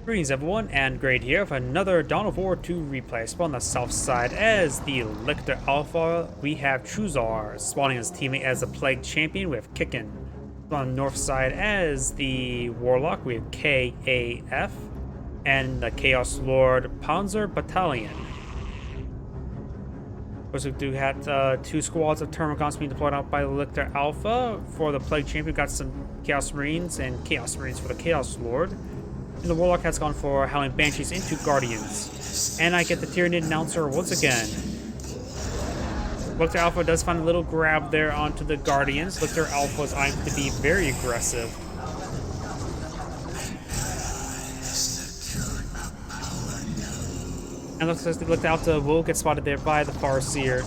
Greetings everyone, and Great here for another Dawn of War 2 replay. So on the south side, as the Lictor Alpha, we have Chuzar spawning his teammate as a Plague Champion with Kickin. On the north side, as the Warlock, we have K.A.F. and the Chaos Lord PanerBatallion. Of course, we do have two squads of Termagants being deployed out by the Lictor Alpha. For the Plague Champion, we've got some Chaos Marines and Chaos Marines for the Chaos Lord. And the Warlock has gone for Howling Banshees into Guardians. And I get the Tyranid Announcer once again. Lictor Alpha does find a little grab there onto the Guardians. Lictor Alpha is eyeing to be very aggressive. And looks like the Lictor Alpha will get spotted there by the Farseer.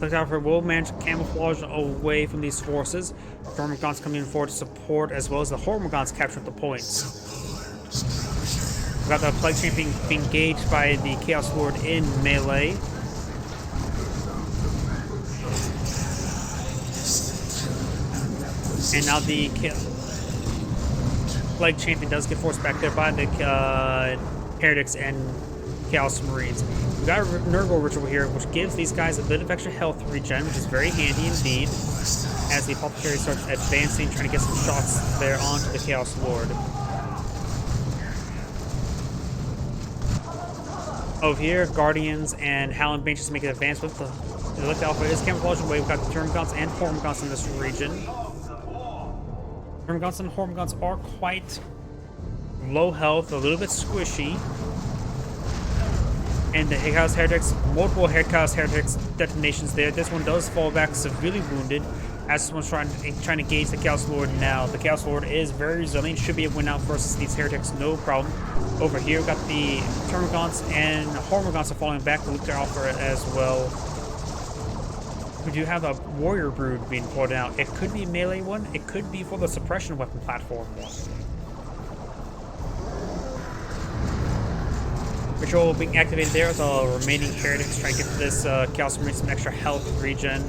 Lictor Alpha will manage to camouflage away from these forces. Termagants coming in forward to support, as well as the Hormagants capturing the points. We've got the Plague Champion being engaged by the Chaos Lord in melee. And now the Plague Champion does get forced back there by the Heretics and Chaos Marines. We've got a Nurgle Ritual here, which gives these guys a bit of extra health regen, which is very handy indeed, as the Apothecary starts advancing, trying to get some shots there onto the Chaos Lord. Over here, Guardians and Howling Banshees make an advance with the Lictor Alpha is camouflaging away. We've got the Termagants and Hormagants in this region. Termagants and Hormagants are quite low health, a little bit squishy. And the Chaos Heretics, multiple Chaos Heretics detonations there. This one does fall back severely wounded, as someone's trying to gauge the Chaos Lord now. The Chaos Lord is very resilient, should be a win out versus these Heretics, no problem. Over here, we've got the Termagants and Hormagants are falling back, the Lictor Alpha as well. We do have a Warrior Brood being pulled out. It could be a melee one, it could be for the suppression weapon platform one. Ritual being activated there with the remaining Heretics trying to get this Chaos Marine some extra health regen.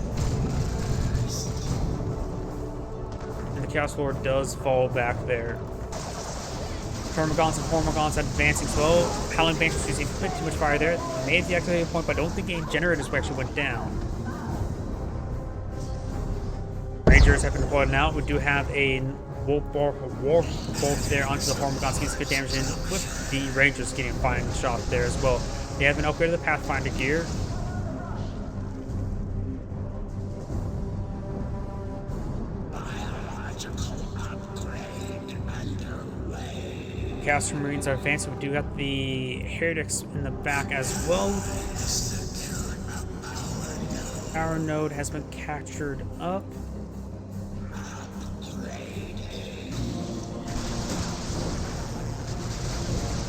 And the Chaos Lord does fall back there. Termagants and Hormagants advancing slow. Howling Banshees using a bit too much fire there. Made the activated point, but I don't think any generators actually went down. Rangers have been deployed now. We do have a Wolf Bolt there onto the Hormagants. He's good damage in with the Rangers getting a fine shot there as well. They have been upgraded the Pathfinder gear. Chaos Marines are advancing. We do got the Heretics in the back as well. Power node has been captured up.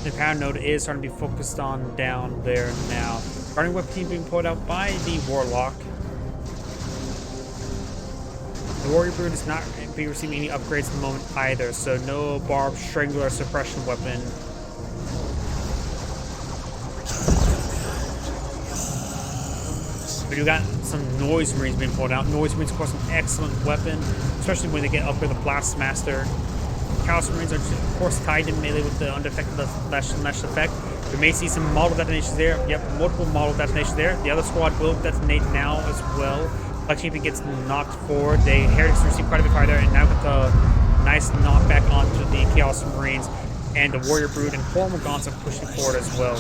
The power node is starting to be focused on down there now. Guardian weapon team being pulled out by the Warlock. The Warrior Brood is not be receiving any upgrades at the moment either, so no Barbed Strangler suppression weapon. But you got some Noise Marines being pulled out. Noise Marines, of course, an excellent weapon, especially when they get up with the Blastmaster. Chaos Marines are, of course, tied in melee with the undetected mesh effect. We may see some model detonations there. Yep, multiple model detonations there. The other squad will detonate now as well. Plague Champion gets knocked forward. The Heretics receive quite a bit of fire there, and now get the nice knockback onto the Chaos Marines. And the Warrior Brood and Hormagants are pushing forward as well.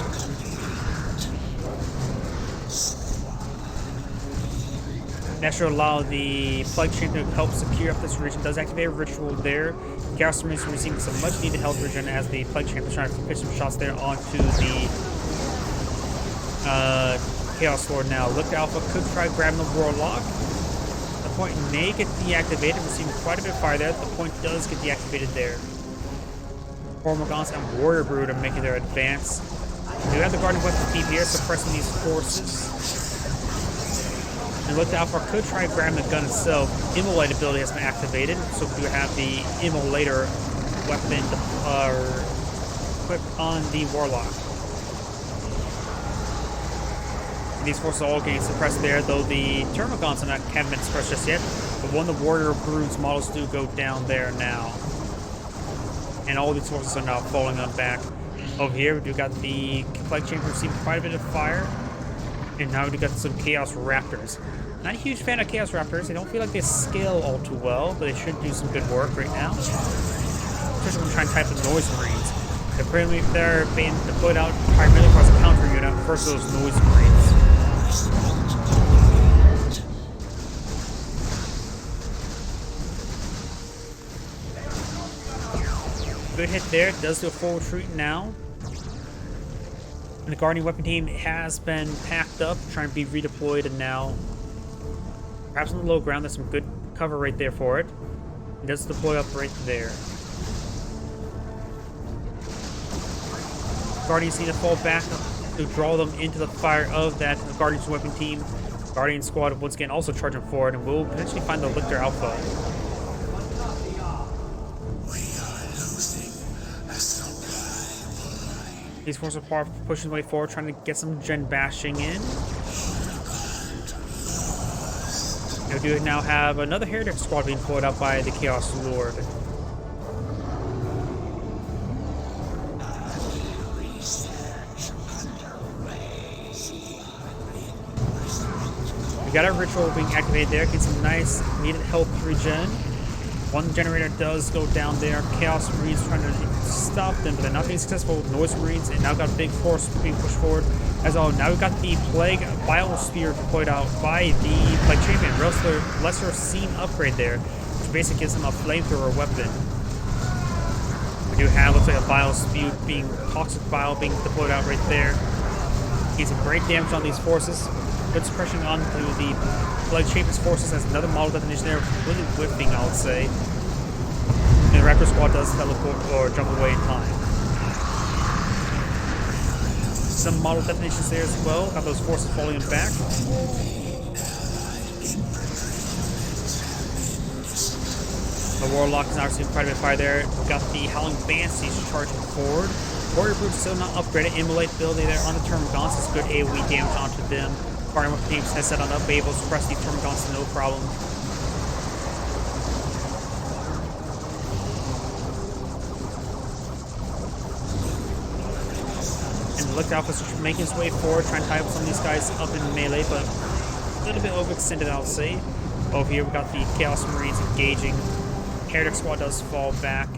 That should allow the Plague Champion to help secure up this region. Does activate a ritual there. Chaos Marines are receiving some much needed health regen as the Plague Champion is trying to pitch some shots there onto the Chaos Lord now. Lictor Alpha could try grabbing the Warlock. The point may get deactivated, receiving quite a bit of fire there. The point does get deactivated there. Hormagants and Warrior Brood are making their advance. We have the Guardian weapon team here suppressing these forces. And Lictor Alpha could try and grab the gun itself. Immolate ability has been activated, so we do have the Immolator weapon equipped on the Warlock. And these forces are all getting suppressed there, though the Termagants haven't been suppressed just yet. But one of the Warrior Brood's models do go down there now. and all these forces are now falling on back. Over here, we do got the Plague Champion receiving quite a bit of fire, and now we do got some Chaos Raptors. Not a huge fan of Chaos Raptors. They don't feel like they scale all too well, but they should do some good work right now. Especially when trying to type the Noise Marines. They're being deployed out primarily as a counter unit versus those Noise Marines. Good hit there. Does do a full retreat now. And the Guardian Weapon Team has been packed up, trying to be redeployed, and now perhaps on the low ground. There's some good cover right there for it. It does deploy up right there. Guardians need to fall back to draw them into the fire of that Guardian's Weapon Team. Guardian Squad once again also charging forward, and will potentially find the Lictor Alpha. These forces are pushing their way forward, trying to get some gen bashing in. We do now have another Heretic squad being pulled out by the Chaos Lord. We got our ritual being activated there, getting some nice needed health regen. One generator does go down there. Chaos Marines trying to stop them, but they're not being successful. Noise Marines, and now got a big force being pushed forward. As well, now we've got the Plague Biosphere deployed out by the Plague Champion. Lesser Scene upgrade there, which basically gives him a flamethrower weapon. We do have, looks like a Bile Spew being, Toxic Bile being deployed out right there. Getting some great damage on these forces. Good suppression onto the Plague Champion's forces. As another model detonation there, completely whiffing, I would say. And the Raptor Squad does teleport or jump away in time. Some model detonations there as well. Got those forces falling back. The Warlock is now receiving quite a bit of fire there. We've got the Howling Banshees charging forward. Warrior Brutes still not upgraded. Immolate ability there on the Termagants is good AoE damage onto them. Guardian Weapon Team has set on up, able to suppress the Termagants no problem. And the Lictor Alpha is making his way forward, trying to tie up some of these guys up in melee, but a little bit overextended, I'll say. Over here, we got the Chaos Marines engaging. Heretic Squad does fall back,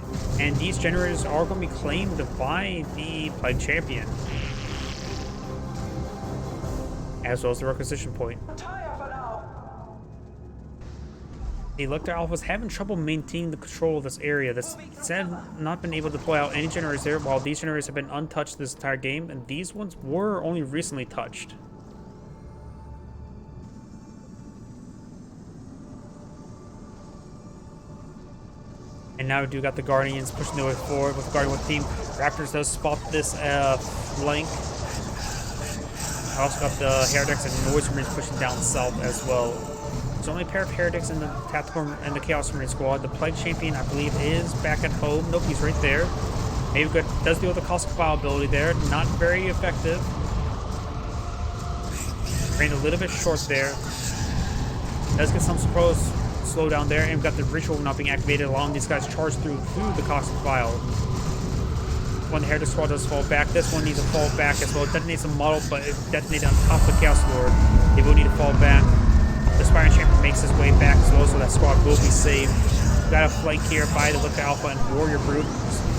and these generators are going to be claimed by the Plague Champion, as well as the requisition point. The Lictor Alpha is having trouble maintaining the control of this area. This said not been able to deploy out any generators there, while these generators have been untouched this entire game, and these ones were only recently touched. And now we do got the Guardians pushing their way forward with the Guardian Weapon Team. Raptors does spot this flank. I also got the Heretics and Noise Marines pushing down south as well. There's only a pair of Heretics in the Tactical and the Chaos Marine squad. The Plague Champion, I believe, is back at home. Nope, he's right there. Maybe good. Does deal with the Caustic Bile ability there. Not very effective. Ran a little bit short there. Does get some slow down there, and we've got the Ritual not being activated. Allowing these guys charge through the Caustic Bile. When the Heretic Squad does fall back, this one needs to fall back as well. It detonates a model, but it detonated on top of the Chaos Lord. They will need to fall back. The Aspiring Champion makes his way back as well, so that squad will be saved. We've got a flank here by the Lictor Alpha and Warrior Brute.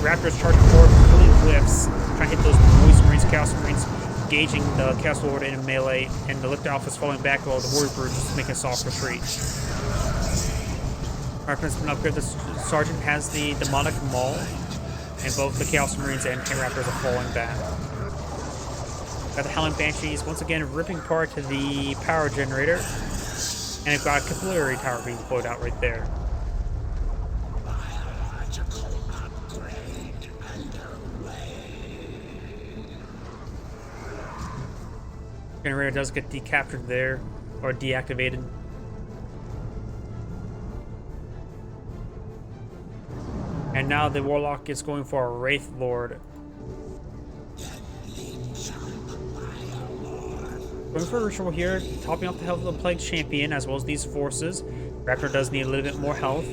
Raptors charging forward, completely whiffs, trying to hit those Noise Marines, Chaos Marines, engaging the Chaos Lord in a melee, and the Lictor Alpha is falling back while the Warrior Brute is making a soft retreat. Raptors been upgraded. The Sergeant has the Demonic Maul, and both the Chaos Marines and Raptors are falling back. Got the Howling Banshees once again ripping apart to the power generator, and they've got a Capillary Tower being deployed out right there. Generator does get decaptured there, or deactivated. And now the Warlock is going for a Wraith Lord. Going for a Ritual here, topping off the health of the Plague Champion as well as these forces. Raptor does need a little bit more health.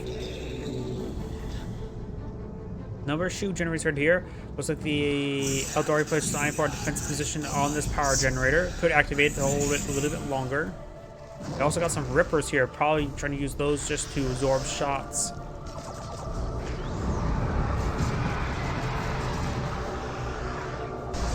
Number shoe generators right here. Looks like the Eldari player designed for a defensive position on this power generator. Could activate to hold it a little bit longer. They also got some rippers here, probably trying to use those just to absorb shots.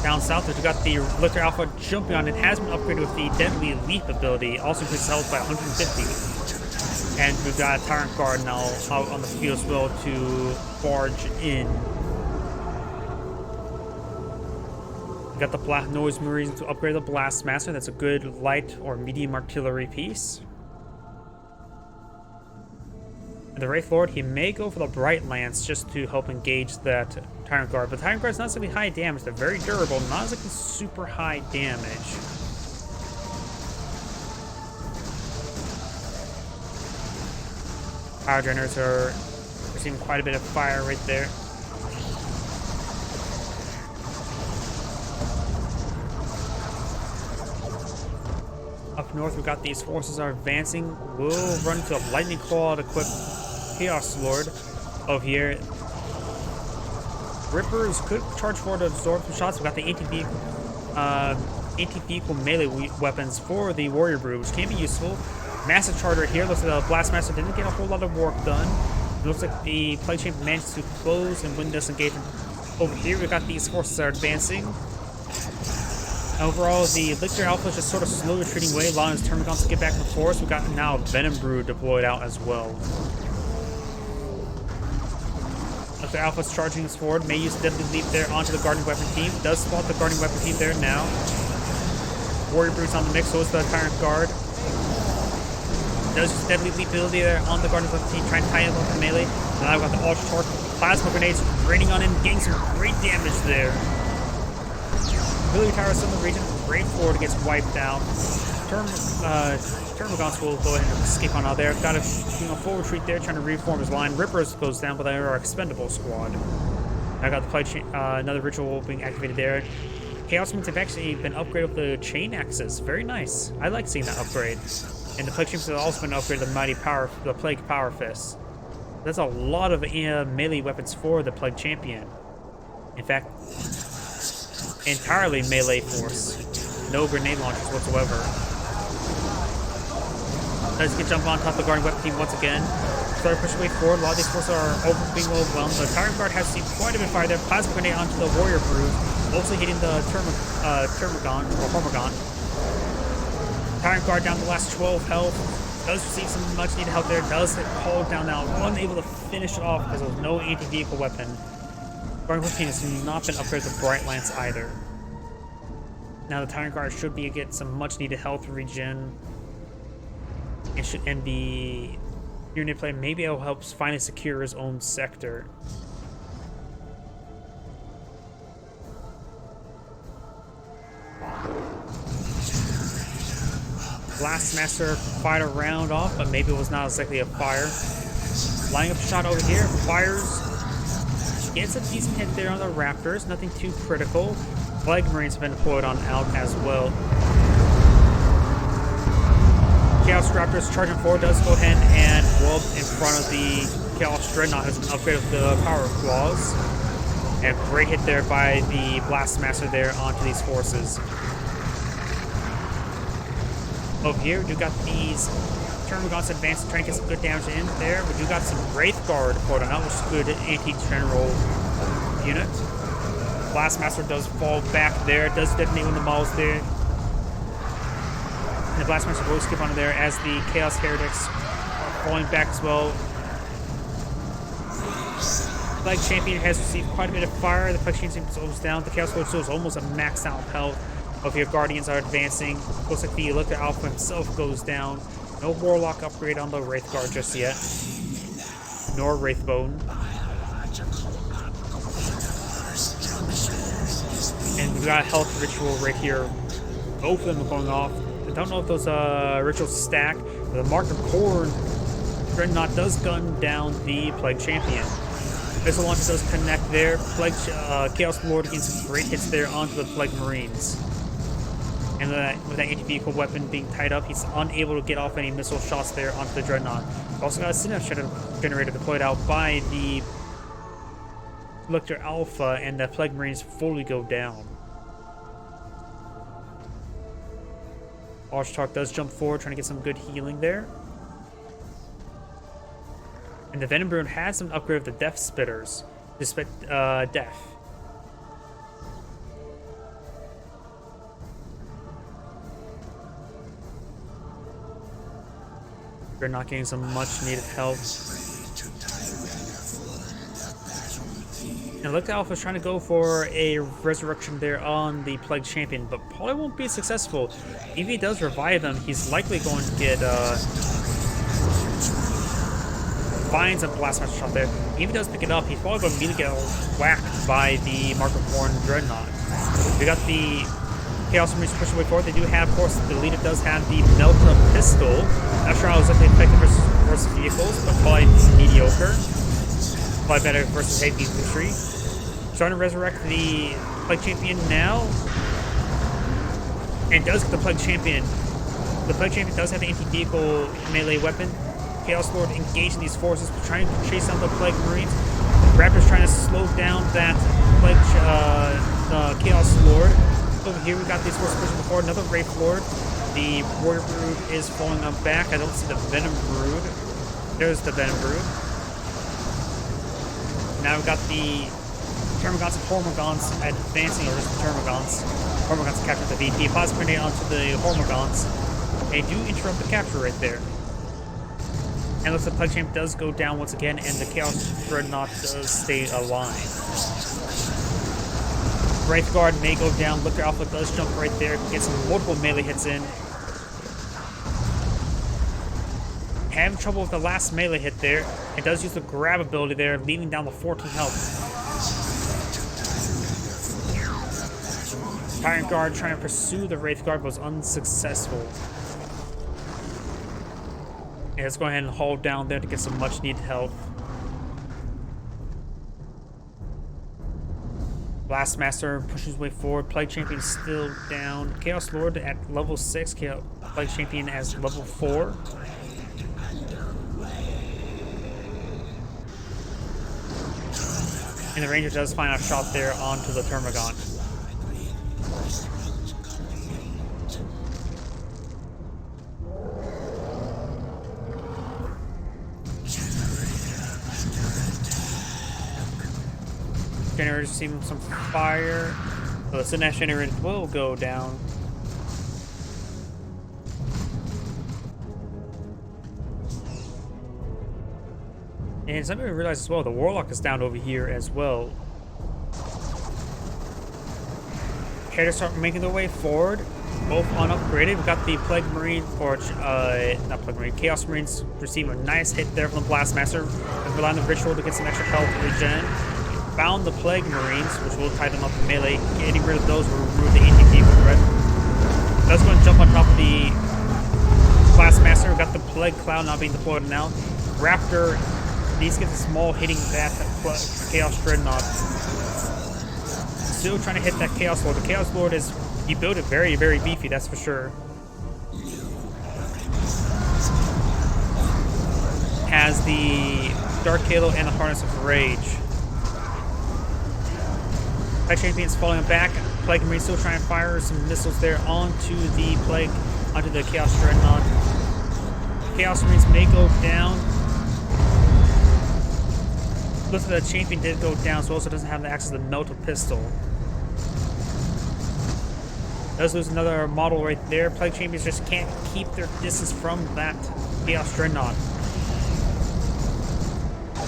Down south, we've got the Lictor Alpha jumping on. It has been upgraded with the Deadly Leap ability, also increases health by 150. And we've got a Tyrant Guard now out on the field as well to barge in. We got the Black Noise Marines to upgrade the Blast Master. That's a good light or medium artillery piece. And the Wraith Lord, he may go for the Bright Lance just to help engage that Tyrant Guard. But Tyrant Guard is not going to be high damage. They're very durable, not exactly super high damage. Power generators are receiving quite a bit of fire right there. Up north, we've got these forces are advancing. We'll run into a Lightning Claw to equip Chaos Lord over here. Rippers could charge forward to absorb some shots. We've got the anti-vehicle melee weapons for the Warrior Brood, which can be useful. Massive Charger here. Looks like the Blast Master didn't get a whole lot of work done. It looks like the Plague Champion managed to close and win this engagement. Over here, we've got these forces that are advancing. Overall, the Lictor Alpha is just sort of slowly retreating away, allowing his Termagants to get back in the forest. We've got now Venom Brood deployed out as well. Lictor Alpha's charging us forward. May use Deadly Leap there onto the Guardian Weapon team. Does spot the Guardian Weapon team there now. Warrior Brood's on the mix, so is the Tyrant Guard. Does use Deadly Leap ability there on the Guardian Weapon team, trying to tie him up in melee. And now we've got the Ultra Torque Plasma Grenades raining on him, getting some great damage there. Ability Towers in the region, Wraith Lord gets wiped out. Termagants will go ahead and escape on out there. Got a full retreat there, trying to reform his line. Rippers goes down, but they are expendable squad. I got the play another ritual being activated there. Chaos Marines have actually been upgraded with the chain axes. Very nice. I like seeing that upgrade. And the Plague Champions have also been upgraded to the Plague Power Fist. That's a lot of melee weapons for the Plague Champion. In fact, entirely melee force. No grenade launchers whatsoever. Does get jump on top of the Guardian Weapon team once again. Start pushing way forward. A lot of these forces are being overwhelmed. The Tyrant Guard has seen quite a bit of fire there. Plasma grenade onto the Warrior Brood. Mostly hitting the Termagant or Hormagant. Tyrant Guard down to the last 12 health. Does receive some much needed help there. Does get called down now. Unable to finish it off because there's no anti-vehicle weapon. Guardian Weapon team has not been upgraded to Bright Lance either. Now the Tyrant Guard should get some much needed health regen. It should end the unit play. Maybe it'll help finally secure his own sector. Blast Master fired a round off, but maybe it was not exactly a fire. Lining up a shot over here, fires. Gets a decent hit there on the Raptors, nothing too critical. Plague Marines have been deployed on out as well. Chaos Raptors charging forward, does go ahead and wub in front of the Chaos Dreadnought, has been upgraded with the Power Claws. And a great hit there by the Blast Master there onto these forces. Over here, we do got these Termagants advancing, trying to get some good damage in there. We do got some Wraith Guard deployed on out, which is a good anti-general unit. Blast Master does fall back there, does detonate one of the models there. And the Blast Master will skip onto there as the Chaos Heretics are falling back as well. Plague Champion has received quite a bit of fire. The Plague Champion goes down. The Chaos Lord still is almost a maxed out health. Of your Guardians are advancing. Looks like the Lictor Alpha himself goes down. No Warlock upgrade on the Wraith Guard just yet. Nor Wraithbone. And we've got a health ritual right here. Both of them are going off. I don't know if those rituals stack. The Mark of Corn Dreadnought does gun down the Plague Champion. Missile launcher does connect there. Chaos Lord getting some great hits there onto the Plague Marines. And with that anti-vehicle weapon being tied up, he's unable to get off any missile shots there onto the Dreadnought. We've also got a Synapse Generator deployed out by the Lecter Alpha and the Plague Marines fully go down. Archtark does jump forward, trying to get some good healing there. And the Venom Brood has some upgrade of the Death Spitters. Death. They're not getting some much needed help. And Lecter Alpha is trying to go for a resurrection there on the Plague Champion, but probably won't be successful. If he does revive him, he's likely going to get finds a blast master shot there. If he does pick it up, he's probably going to immediately get whacked by the Mark of Horn Dreadnought. We got the Chaos Marines pushing way forward. They do have, of course, the leader does have the Melta pistol. Not sure how exactly effective versus vehicles, but probably mediocre. Probably better versus heavy infantry. Starting to resurrect the Plague Champion now. And does get the Plague Champion. The Plague Champion does have an anti-vehicle melee weapon. Chaos Lord engaging these forces, trying to chase down the Plague Marines. Raptor's trying to slow down that Chaos Lord. Over here we got these forces pushing forward. Another Wraith Lord. The Warrior Brood is falling on back. I don't see the Venom Brood. There's the Venom Brood. Now we've got the Termagants and Hormagaunts advancing over the Termagants. Hormagaunts captured the VP. Plasma grenade onto the Hormagaunts. They do interrupt the capture right there. And looks like Plague Champ does go down once again, and the Chaos Dreadnought does stay alive. Wraith Guard may go down. Lecter Alpha does jump right there, get some multiple melee hits in. Having trouble with the last melee hit there. It does use the grab ability there, leaving down the 14 health. Tyrant Guard trying to pursue the Wraith Guard was unsuccessful. And let's go ahead and hold down there to get some much needed help. Blastmaster pushes his way forward. Plague Champion still down. Chaos Lord at level 6. Plague Champion as level 4. And the Ranger does find a shot there onto the Termagant. Generators receiving some fire. So the Synapse generator will go down. And something we realize as well, the Warlock is down over here as well. Headers start making their way forward, both unupgraded. We've got the Plague Marine, or not Plague Marine, Chaos Marines receiving a nice hit there from the Blastmaster. And rely on the Ritual to get some extra health regen. Found the Plague Marines, which will tie them up in melee. Getting rid of those will remove the anti-vehicle threat. That's going to jump on top of the Blastmaster. We've got the Plague Cloud now being deployed now. Raptor needs to get the small hitting that Chaos Dreadnought. Still trying to hit that Chaos Lord. The Chaos Lord is, he built it very, very beefy, that's for sure. Has the Dark Halo and the Harness of Rage. Plague Champion's falling back. Plague Marine still trying to fire some missiles there onto the Chaos Dreadnought. Chaos Marines may go down. Looks like the Champion did go down, so also doesn't have the access to the Melta pistol. Does lose another model right there. Plague Champions just can't keep their distance from that Chaos Dreadnought.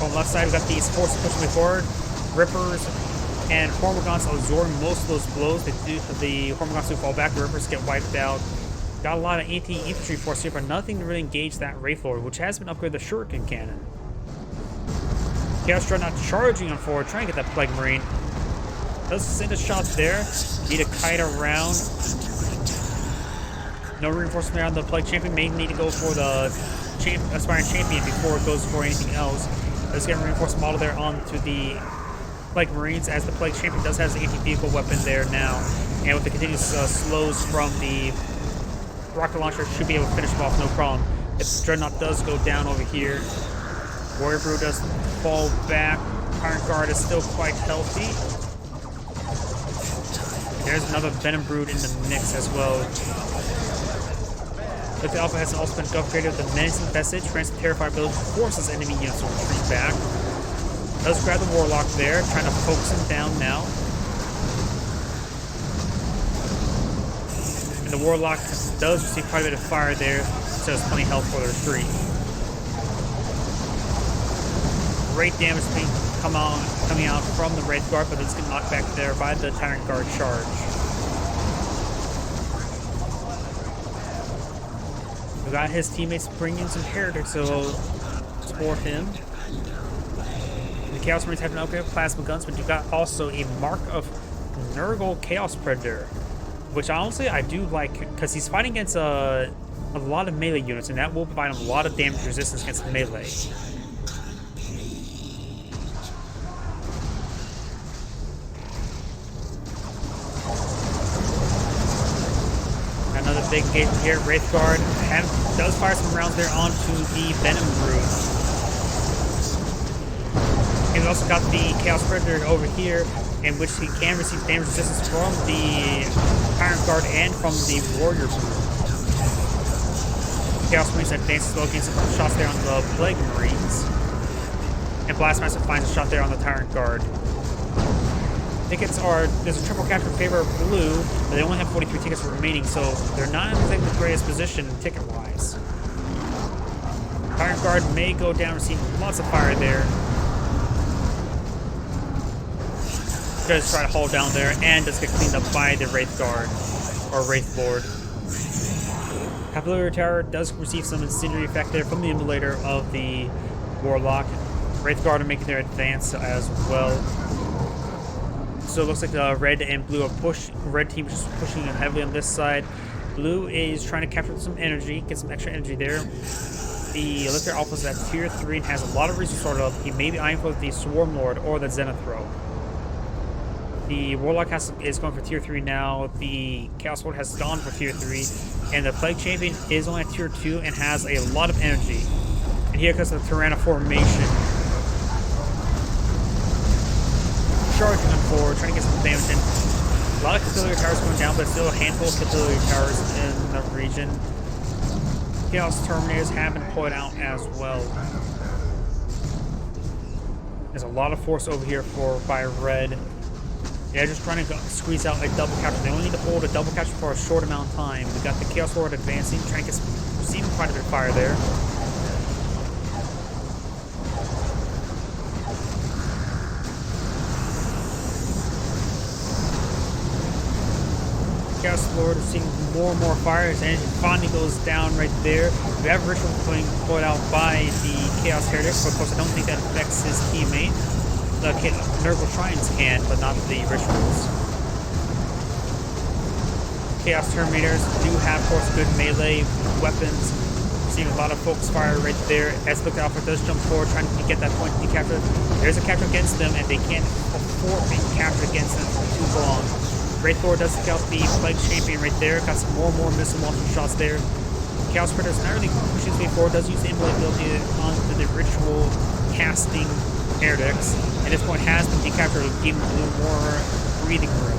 On the left side, we've got these forces pushing me forward. Rippers and Hormagaunts absorbing most of those blows. The Hormagaunts do fall back. The Rippers get wiped out. Got a lot of anti-infantry force here, but nothing to really engage that Wraith Lord, which has been upgraded the Shuriken Cannon. Chaos Dreadnought charging on forward, trying to get that Plague Marine. Does send a shot there. Need a kite around. No reinforcement there on the Plague Champion. May need to go for the Aspiring Champion before it goes for anything else. Let's get a reinforced model there onto the Plague Marines, as the Plague Champion does have his anti-vehicle weapon there now. And with the continuous slows from the rocket launcher, should be able to finish him off no problem. If Dreadnought does go down over here, Warrior Brew does fall back. Tyrant Guard is still quite healthy. There's another Venom Brood in the mix as well. But the Alpha has also been upgraded with the Menacing Message, grants the Terrifier ability, forces enemy units to retreat back. Does grab the Warlock there, trying to focus him down now. And the Warlock does receive quite a bit of fire there, so there's plenty of health for the retreat. Great damage being coming out from the Wraith Guard, but it's getting knocked back there by the Tyrant Guard charge. We got his teammates bringing some heretics to support him. The Chaos Marines have an upgrade of plasma guns, but you got also a Mark of Nurgle Chaos Predator, which honestly I do like because he's fighting against a lot of melee units, and that will provide him a lot of damage resistance against melee. Another big engagement here. Wraith Guard does fire some rounds there onto the Venom Brood. And we also got the Chaos Predator over here, in which he can receive damage resistance from the Tyrant Guard and from the Warrior Brood. Chaos Marines advances well against some shots there on the Plague Marines. And Blastmaster finds a shot there on the Tyrant Guard. Tickets are, there's a triple capture in favor of blue, but they only have 43 tickets remaining, so they're not in exactly the greatest position ticket-wise. Tyrant Guard may go down, receiving lots of fire there. Just try to hold down there, and just get cleaned up by the Wraith Guard, or Wraith Lord. Capillary Tower does receive some incendiary effect there from the Immolator of the Warlock. Wraith Guard are making their advance as well. So it looks like the red and blue are red team is pushing heavily on this side. Blue is trying to capture some energy, get some extra energy there. The Elector Alpha is at tier 3 and has a lot of resources sorted up. He may be eyeing for the Swarm Lord or the Zenithro. The Warlock is going for tier 3 now. The Chaos Lord has gone for tier 3. And the Plague Champion is only at tier 2 and has a lot of energy. And here comes the Tyranna formation. Charging them forward, trying to get some damage in. A lot of Capillary Towers going down, but still a handful of Capillary Towers in the region. Chaos Terminators have been pulled out as well. There's a lot of force over here by red. They're just trying to squeeze out a double capture. They only need to hold a double capture for a short amount of time. We got the Chaos Lord advancing, trying to get receiving quite a bit of fire there. Chaos Lord is seeing more and more fire. His energy finally goes down right there. We have Ritual being pulled out by the Chaos Heretics, but of course I don't think that affects his teammate. The Nurgle Shrines can, but not the Rituals. Chaos Terminators do have, of course, good melee weapons. Seeing a lot of focus fire right there. As Look Alpha does jump forward, trying to get that point to be captured. There's a capture against them, and they can't afford being captured against them for too long. Wraith Lord does take out the Plague Champion right there. Got some more and more missile launcher shots there. Chaos Predator is not really pushing his way forward. Does use the Immolate ability onto the Ritual casting heretics. At this point has been decaptured, giving a little more breathing room.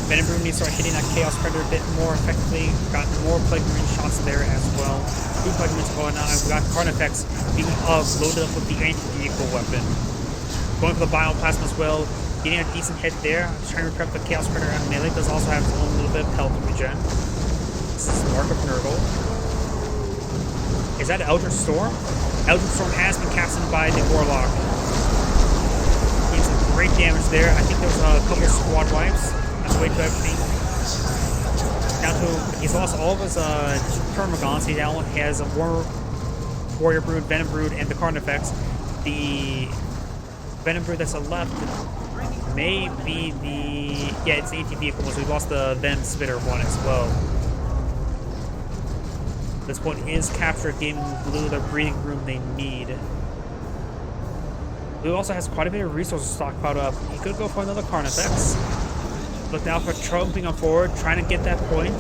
Venom Brood needs to start hitting that Chaos Predator a bit more effectively. Got more Plague Marine shots there as well. 2 Plague Marines going on. We got Carnifex being loaded up with the anti-vehicle weapon. Going for the Bioplasma as well. Getting a decent hit there. Trying to prep the Chaos Predator and melee. Does also have his own little bit of health regen. This is Mark of Nurgle. Is that Eldritch Storm? Eldritch Storm has been casted by the Warlock. Doing some great damage there. I think there was a couple of squad wipes. That's the way to everything. Down to, he's lost all of his Termagants. He now has a Warrior Brood, Venom Brood, and the Carnifex. The Venom Brood that's left may be the... Yeah, it's the anti-vehicle one, so we lost the Venom Spitter one as well. This one is captured, giving Blue the breathing room they need. Blue also has quite a bit of resources stockpiled up. He could go for another Carnifex. Look now for trumping on forward, trying to get that point.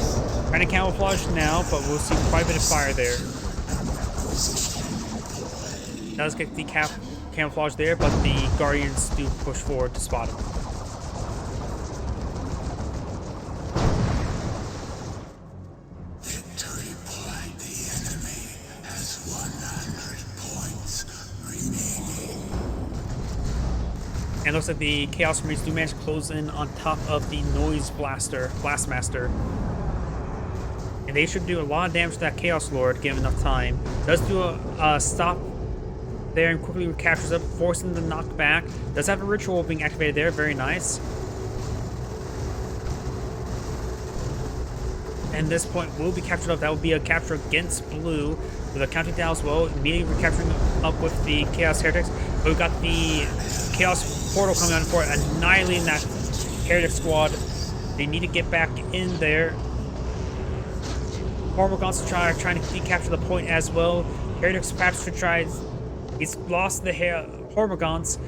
Trying to camouflage now, but we'll see quite a bit of fire there. does get the camouflage there, but the Guardians do push forward to spot him. Victory point. The enemy has 100 points remaining. And it looks like the Chaos Marines do manage to close in on top of the Blastmaster. And they should do a lot of damage to that Chaos Lord, given enough time. Does do a stop there and quickly recaptures it, forcing the knockback. Does have a ritual being activated there, very nice. And this point will be captured up. That would be a capture against blue with a counting down as well. Immediately recapturing up with the Chaos Heretics. But we've got the Chaos Portal coming on for it, annihilating that Heretic squad. They need to get back in there. Hormagaunts trying to decapture the point as well. Heretics perhaps should try. He's lost the Hormagaunts,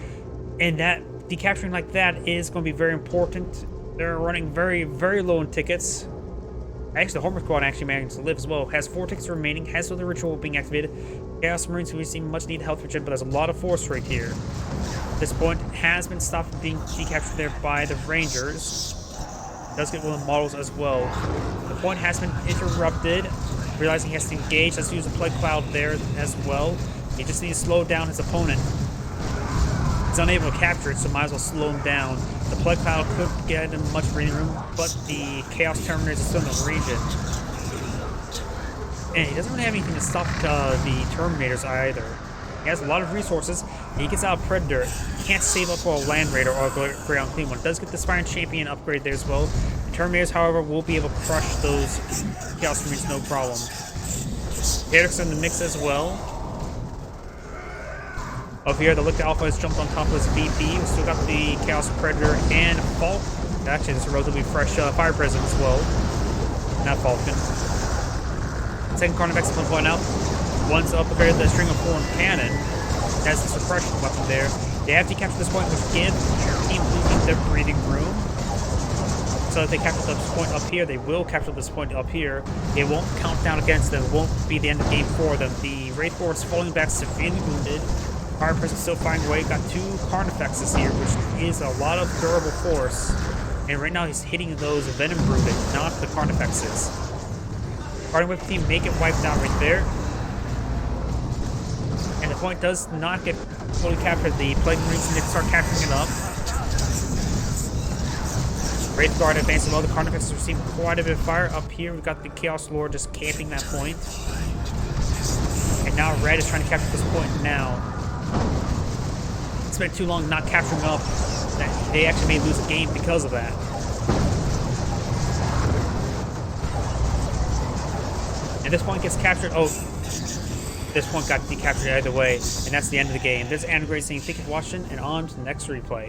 and that decapturing like that is going to be very important. They're running very, very low in tickets. Actually, the Hormagaun squad actually managed to live as well. Has 4 tickets remaining. Has the ritual being activated. Chaos Marines who receive much needed health regen, but there's a lot of force right here. This point has been stopped from being decaptured there by the Rangers. Does get one of the models as well. The point has been interrupted. Realizing he has to engage, let's use a Plague Cloud there as well. He just needs to slow down his opponent. He's unable to capture it, so might as well slow him down. The Plague Cloud could get him much breathing room, but the Chaos Terminators are still in the region. And he doesn't really have anything to stop the Terminators either. He has a lot of resources. He gets out of Predator. He can't save up for a Land Raider or a Ground Clean one. Does get the Spire Champion upgrade there as well. The Terminators, however, will be able to crush those Chaos Marines no problem. Heretics in the mix as well. Up here, the Liquid Alpha has jumped on top of his VP. We've still got the Chaos Predator and Falcon. Actually, this is a relatively fresh Fire President as well. Not Falcon. Second Carnifex is point out. One's up here, the String of Form Cannon. Has the suppression weapon there. They have to capture this point, which gives your team losing their breathing room. So if they capture this point up here, they will capture this point up here. It won't count down against them. It won't be the end of game for them. The Wraith Lord is falling back severely wounded. Fire President still finding a way. Got 2 Carnifexes here, which is a lot of durable force. And right now he's hitting those Venom Brooded, not the Carnifexes. Guardian Whip team make it wiped out right there. And the point does not get fully captured. The Plague Marines need to start capturing it up. Wraith Guard advancing well. The Carnifexes receive quite a bit of fire. Up here, we've got the Chaos Lord just camping that point. And now Red is trying to capture this point now. It's been too long not capturing up. They actually may lose a game because of that. And this point gets captured. Oh, this point got decaptured either way. And that's the end of the game. This is Andrew Gray saying thank you for watching, and on to the next replay.